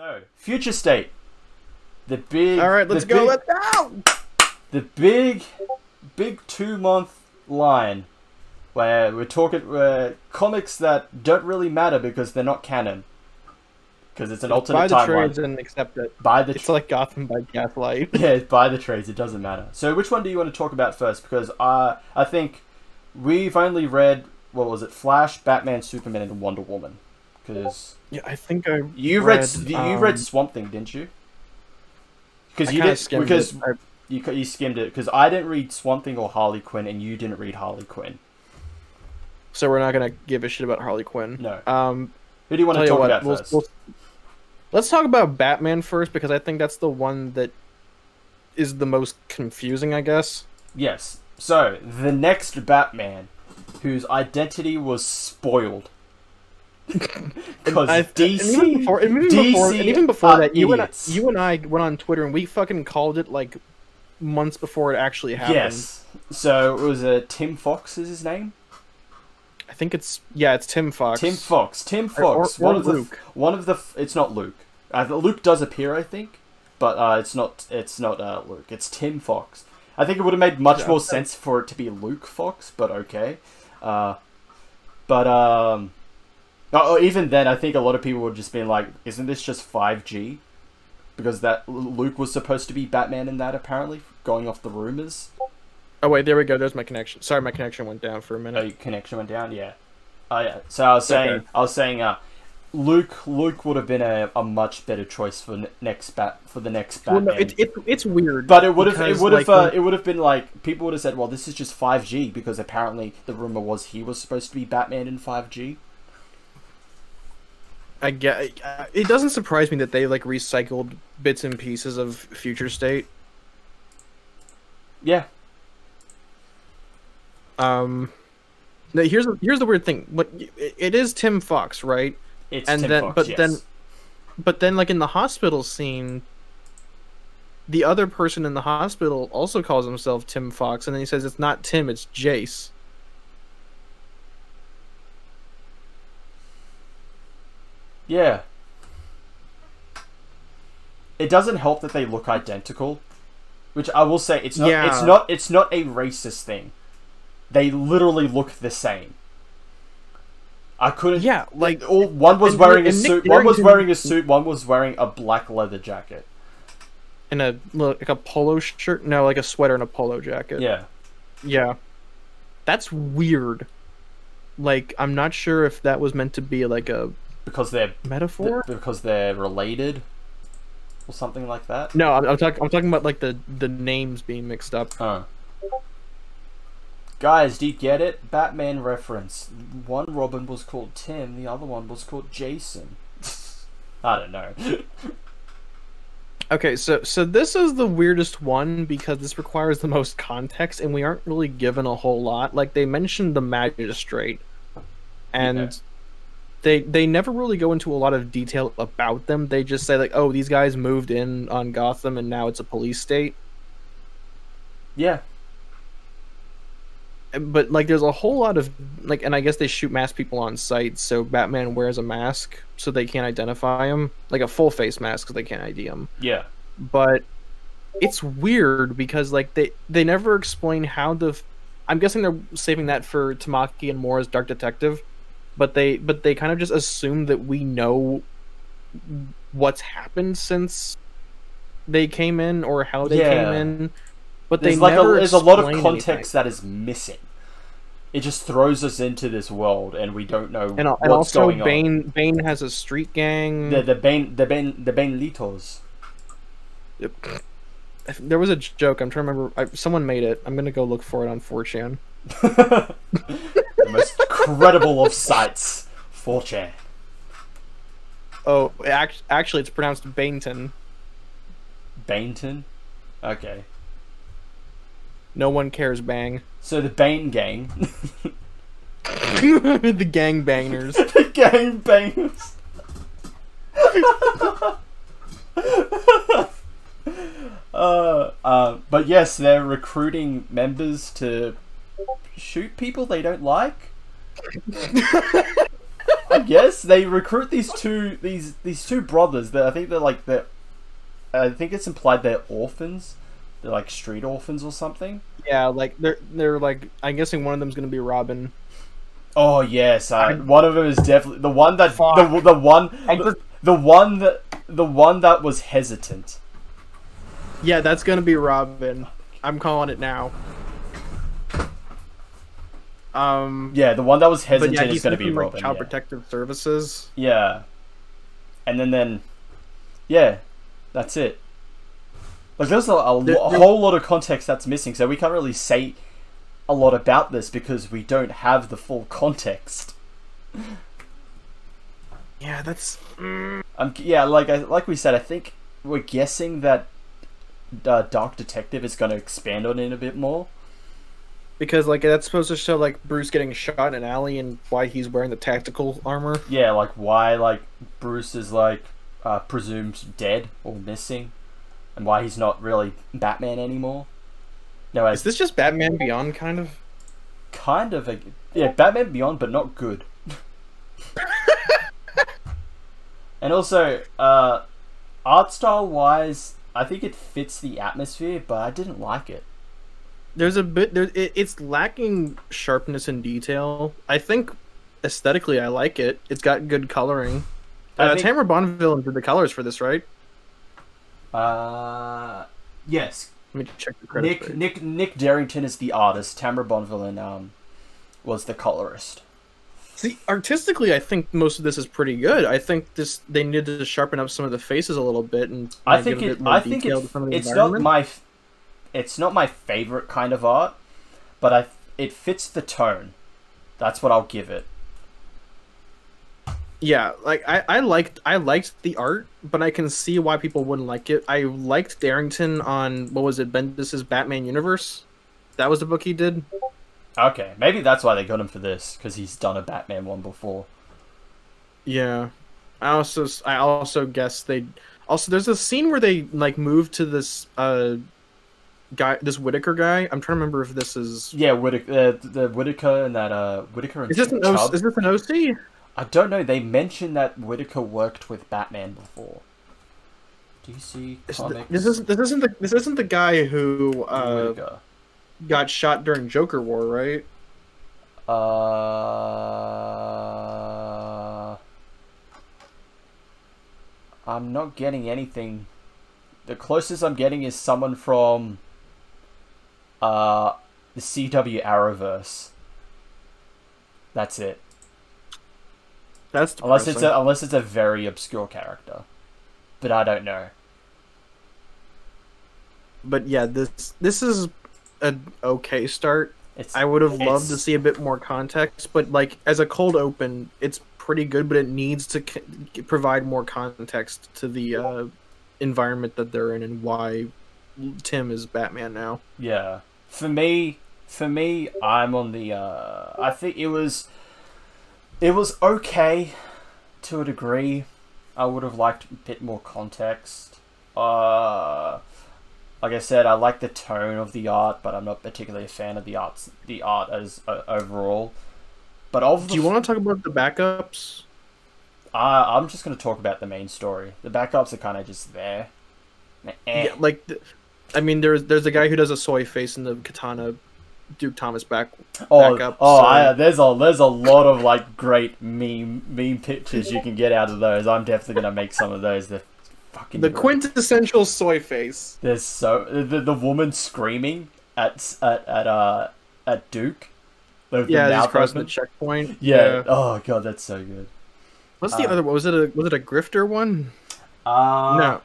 So, future state. The big. All right, let's go. Let's go. The big 2-month line where we're talking comics that don't really matter because they're not canon. Because it's an alternate timeline. Buy the trades and accept it. It's like Gotham by Gaslight. Yeah, buy the trades. It doesn't matter. So, which one do you want to talk about first? Because I think we've only read, what was it, Flash, Batman, Superman, and Wonder Woman. Because I think you read Swamp Thing, didn't you? Because you skimmed it. Because I didn't read Swamp Thing or Harley Quinn, and you didn't read Harley Quinn. So we're not gonna give a shit about Harley Quinn. No. Who do you want to talk about first? Let's talk about Batman first, because I think that's the one that is the most confusing, I guess. Yes. So, the next Batman, whose identity was spoiled. Because DC... And even before that, you and I went on Twitter and we fucking called it, like, months before it actually happened. Yes. So, it was Tim Fox is his name? I think it's Tim Fox. Tim Fox. Or Luke. It's not Luke. Luke does appear, I think, but it's not Luke. It's Tim Fox. I think it would have made much more sense for it to be Luke Fox, but okay. Even then, I think a lot of people would just be like, "Isn't this just 5G?" Because that Luke was supposed to be Batman in that, apparently, going off the rumors. Oh wait, there we go. There's my connection. Sorry, my connection went down for a minute. Oh, your connection went down. Yeah. Oh yeah. So I was saying, Luke would have been a much better choice for the next Batman. Well, no, it's weird. But it would have been like, people would have said, well, this is just 5G, because apparently the rumor was he was supposed to be Batman in 5G. I get it. Doesn't surprise me that they like recycled bits and pieces of Future State. Yeah. Now here's the weird thing. It is Tim Fox, right? It's Tim Fox, yes. But then, like in the hospital scene, the other person in the hospital also calls himself Tim Fox, and then he says it's not Tim, it's Jace. Yeah. It doesn't help that they look identical, which I will say it's not. Yeah. It's not a racist thing. They literally look the same. I couldn't. Yeah, like one was wearing a suit. One was wearing a suit. One was wearing a black leather jacket. And like a polo shirt. No, like a sweater and a polo jacket. Yeah. Yeah. That's weird. Like, I'm not sure if that was meant to be like a metaphor. Because they're related, or something like that. No, I'm talking about like the names being mixed up. Huh. Guys, do you get it? Batman reference. One Robin was called Tim, the other one was called Jason. I don't know. Okay, so this is the weirdest one because this requires the most context, and we aren't really given a whole lot. Like, they mentioned the magistrate, and they never really go into a lot of detail about them. They just say, like, oh, these guys moved in on Gotham, and now it's a police state. Yeah. But, like, there's a whole lot of, like, and I guess they shoot masked people on sight, so Batman wears a mask so they can't identify him. Like, a full-face mask so they can't ID him. Yeah. But it's weird because, like, they never explain how I'm guessing they're saving that for Tamaki and Mora's Dark Detective, but they kind of just assume that we know what's happened since they came in or how they came in. But there's a lot of context that is missing. It just throws us into this world, and we don't know what's going on. Bane has a street gang. The Banelitos. Yep. There was a joke. I'm trying to remember. Someone made it. I'm gonna go look for it on 4chan. The most credible of sites, 4chan. Oh, actually, it's pronounced Baneton. Baneton? Okay. No one cares, bang. So the Bane gang. The gang bangers. The gang bangers. But yes, they're recruiting members to shoot people they don't like. I guess they recruit these two brothers. That I think I think it's implied they're orphans. They're like street orphans or something. Yeah, like they're like, I'm guessing one of them's gonna be Robin. Oh yes, one of them is definitely the one that Fuck. the one that was hesitant. Yeah, that's gonna be Robin. I'm calling it now. Yeah, the one that was hesitant is gonna be Robin. Like, Child Protective Services. Yeah, and then yeah, that's it. Like, there's a whole lot of context that's missing, so we can't really say a lot about this because we don't have the full context. Yeah, that's. Yeah, like we said, I think we're guessing that Dark Detective is going to expand on it a bit more. Because, like, that's supposed to show, like, Bruce getting shot in an alley and why he's wearing the tactical armor. Yeah, like, why, like, Bruce is, like, presumed dead or missing. And why he's not really Batman anymore. No, is this just Batman Beyond, kind of? Kind of. Yeah, Batman Beyond, but not good. And also, art style-wise, I think it fits the atmosphere, but I didn't like it. There's a bit... it's lacking sharpness and detail. I think, aesthetically, I like it. It's got good coloring. Tamara Bonneville did the colors for this, right? Yes. Let me check the credits. Nick Darrington is the artist. Tamara Bonneville was the colorist. See, artistically, I think most of this is pretty good. I think they needed to sharpen up some of the faces a little bit and give a bit more detail to some of the environment. It's not my favorite kind of art, but it fits the tone. That's what I'll give it. Yeah, like I liked the art, but I can see why people wouldn't like it. I liked Darrington on, what was it, Bendis's Batman Universe? That was the book he did. Okay, maybe that's why they got him for this, because he's done a Batman one before. Yeah, I also guess they also, there's a scene where they like move to this guy, this Whitaker guy. I'm trying to remember if this is Whitaker, the Whitaker and that Whitaker and is this an OC? I don't know. They mentioned that Whitaker worked with Batman before. DC Comics. This isn't the guy who got shot during Joker War, right? I'm not getting anything. The closest I'm getting is someone from the CW Arrowverse. That's it. That's depressing. Unless it's a very obscure character, but I don't know. But yeah, this is an okay start. I would have loved to see a bit more context, but like as a cold open, it's pretty good. But it needs to provide more context to the environment that they're in and why Tim is Batman now. Yeah, for me, I'm on the. I think it was okay to a degree. I would have liked a bit more context. Like I said, I like the tone of the art, but I'm not particularly a fan of the art as overall. But do you want to talk about the backups? I'm just going to talk about the main story. The backups are kind of just there. Yeah, like, I mean, there's a guy who does a soy face in the Katana Duke Thomas backup. There's a lot of like great meme pictures you can get out of those. I'm definitely gonna make some of those. They're fucking the quintessential soy face. There's the woman screaming at Duke. Yeah, he's crossing the checkpoint. Yeah. Oh god, that's so good. What's the other one? Was it a grifter one? No.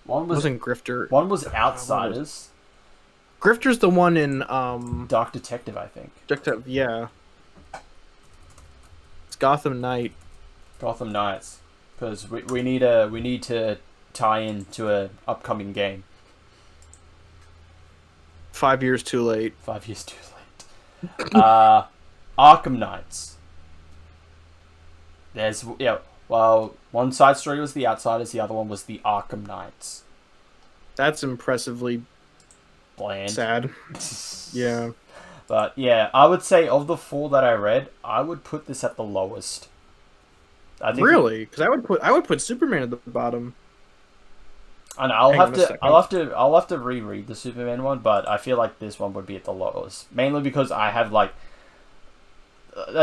One wasn't grifter. One was Outsiders. Grifter's the one in Dark Detective, I think. Yeah. It's Gotham Knight. Gotham Knights, because we need to tie in to a upcoming game. 5 years too late. 5 years too late. Arkham Knights. Well, one side story was the Outsiders, the other one was the Arkham Knights. That's impressively bland. Sad. Yeah. But yeah, I would say of the 4 that I read, I would put this at the lowest. I think Really? Because I would put Superman at the bottom. And I'll have to reread the Superman one, but I feel like this one would be at the lowest, mainly because I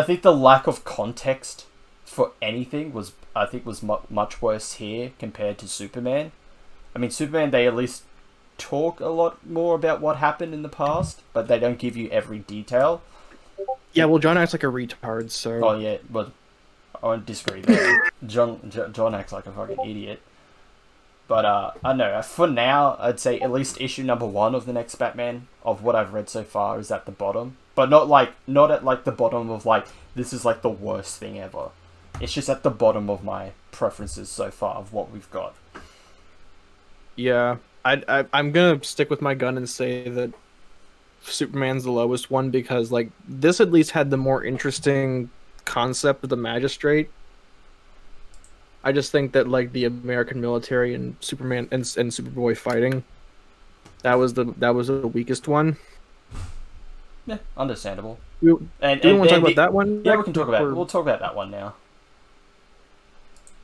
think the lack of context for anything was much worse here compared to Superman. I mean, Superman, they at least talk a lot more about what happened in the past, but they don't give you every detail. Yeah, well, John acts like a retard, so... Oh, yeah, but I won't disagree there. John acts like a fucking idiot. But, I don't know, for now, I'd say at least issue number 1 of the next Batman, of what I've read so far, is at the bottom. But not at, like, the bottom of, like, this is, like, the worst thing ever. It's just at the bottom of my preferences so far of what we've got. Yeah, I'm gonna stick with my gun and say that Superman's the lowest one, because, like, this at least had the more interesting concept of the Magistrate. I just think that, like, the American military and Superman and Superboy fighting, that was the weakest one. Yeah, understandable. Do you want to talk about that one? Yeah, we'll talk about that one now.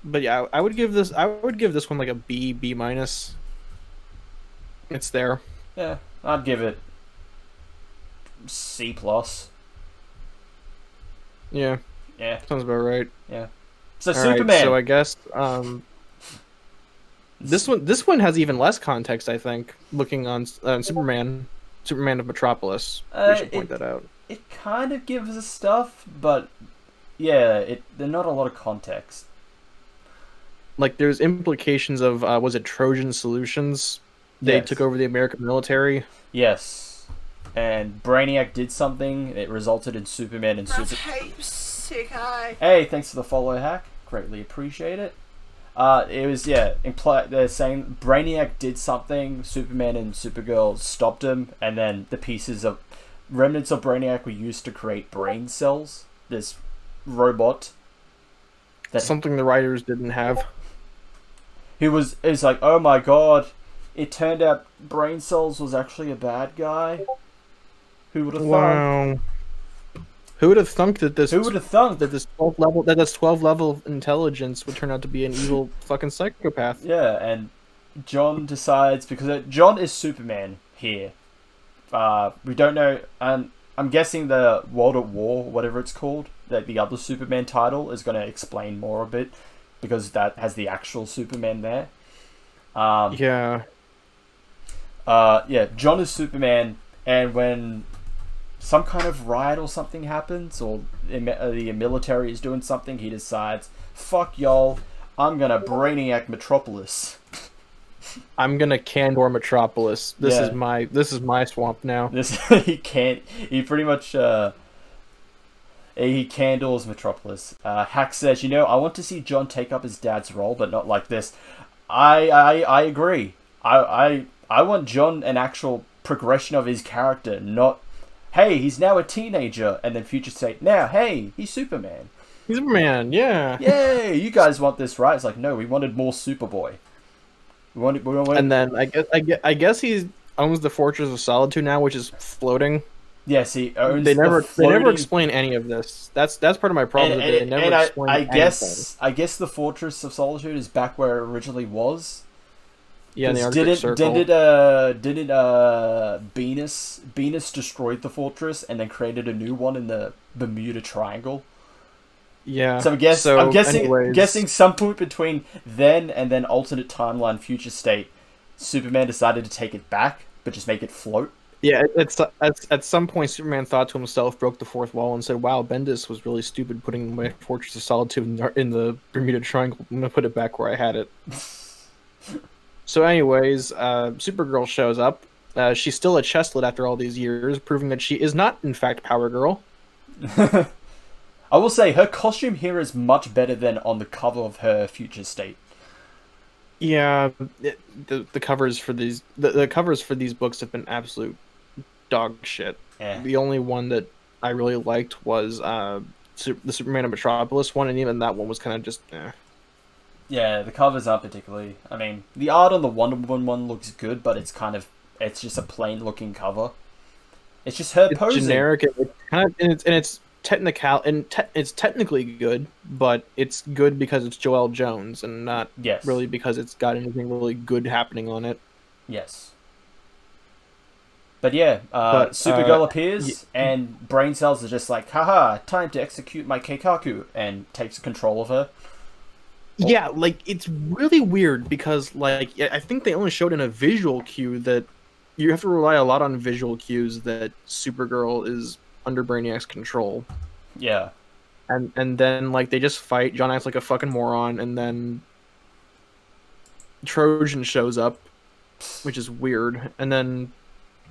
But yeah, I would give this one like a B minus. It's there. Yeah, I'd give it C plus. Yeah. Yeah. Sounds about right. Yeah. So All Superman. Right, so I guess this one has even less context, I think. Looking on Superman of Metropolis, we should point that out. It kind of gives us stuff, but yeah, there's not a lot of context. Like, there's implications of was it Trojan Solutions? They took over the American military. Yes, and Brainiac did something. It resulted in Superman and Hey, thanks for the follow, Hack. Greatly appreciate it. It was, they're saying Brainiac did something, Superman and Supergirl stopped him, and then the remnants of Brainiac were used to create brain cells. This robot. Something the writers didn't have. It's like, oh my god, it turned out brain cells was actually a bad guy. Who would have thought? Who would have thunk that this? Who would have thunk that this 12 level intelligence would turn out to be an evil fucking psychopath? Yeah, and John decides, because John is Superman here. We don't know, and I'm guessing the World at War, whatever it's called, that the other Superman title is going to explain more a bit, because that has the actual Superman there. Yeah, John is Superman, and when some kind of riot or something happens, or the military is doing something, he decides, fuck y'all, I'm gonna Brainiac Metropolis. I'm gonna Candor Metropolis. This is my swamp now. He pretty much he candles Metropolis. Hack says, I want to see John take up his dad's role, but not like this. I agree. I want John an actual progression of his character, not, hey, he's now a teenager, and then Future State, now, hey, he's Superman. He's Superman, yeah. Yay, you guys want this, right? It's like, no, we wanted more Superboy. We wanted... And then I guess he owns the Fortress of Solitude now, which is floating. Yes, he owns. They never explain any of this. That's part of my problem. They never explain anything. I guess the Fortress of Solitude is back where it originally was. Yeah, in the Arctic Circle. Didn't Venus destroyed the fortress and then created a new one in the Bermuda Triangle? Yeah. So I'm guessing some point between then and then alternate timeline Future State, Superman decided to take it back, but just make it float. Yeah, at some point Superman thought to himself, broke the fourth wall, and said, "Wow, Bendis was really stupid putting my Fortress of Solitude in the Bermuda Triangle. I'm gonna put it back where I had it." So anyways, Supergirl shows up. She's still a chestlet after all these years, proving that she is not, in fact, Power Girl. I will say, her costume here is much better than on the cover of her Future State. Yeah, the covers for these books have been absolute dog shit. Yeah. The only one that I really liked was the Superman of Metropolis one, and even that one was kind of just eh. Yeah, the covers aren't particularly... I mean, the art on the Wonder Woman one looks good, but it's just a plain-looking cover. It's just her it's posing. generic and it's kind of and it's technical and it's technically good, but it's good because it's Joelle Jones and not Yes. really because it's got anything really good happening on it. Yes. But yeah, But Supergirl appears, and Brain Cells are just like, haha, time to execute my Keikaku, and takes control of her. yeah, like it's really weird because like I think they only showed in a visual cue that you have to rely a lot on visual cues that Supergirl is under Brainiac's control. Yeah. And then like they just fight. John acts like a fucking moron, and then Trojan shows up, which is weird. And then,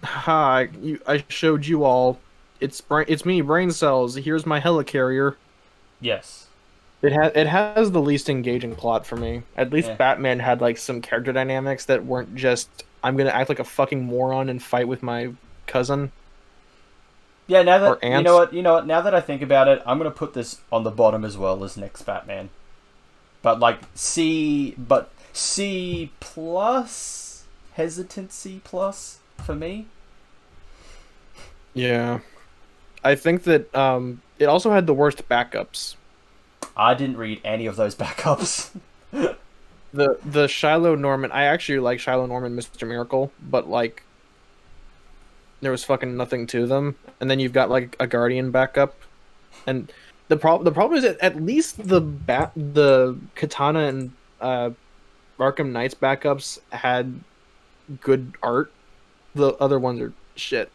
I showed you all. It's me, Brain Cells. Here's my helicarrier. Yes. It has the least engaging plot for me. At least Yeah. Batman had like some character dynamics that weren't just I'm gonna act like a fucking moron and fight with my cousin. Yeah, now that Or you know what, now that I think about it, I'm gonna put this on the bottom as well as next Batman. But like C plus, hesitant C plus for me. Yeah, I think that it also had the worst backups. I didn't read any of those backups. The Shiloh Norman, I actually like Shiloh Norman, Mr. Miracle, but like there was fucking nothing to them. And then you've got like a Guardian backup, and the problem is that at least the Katana and Arkham Knights backups had good art. The other ones are shit.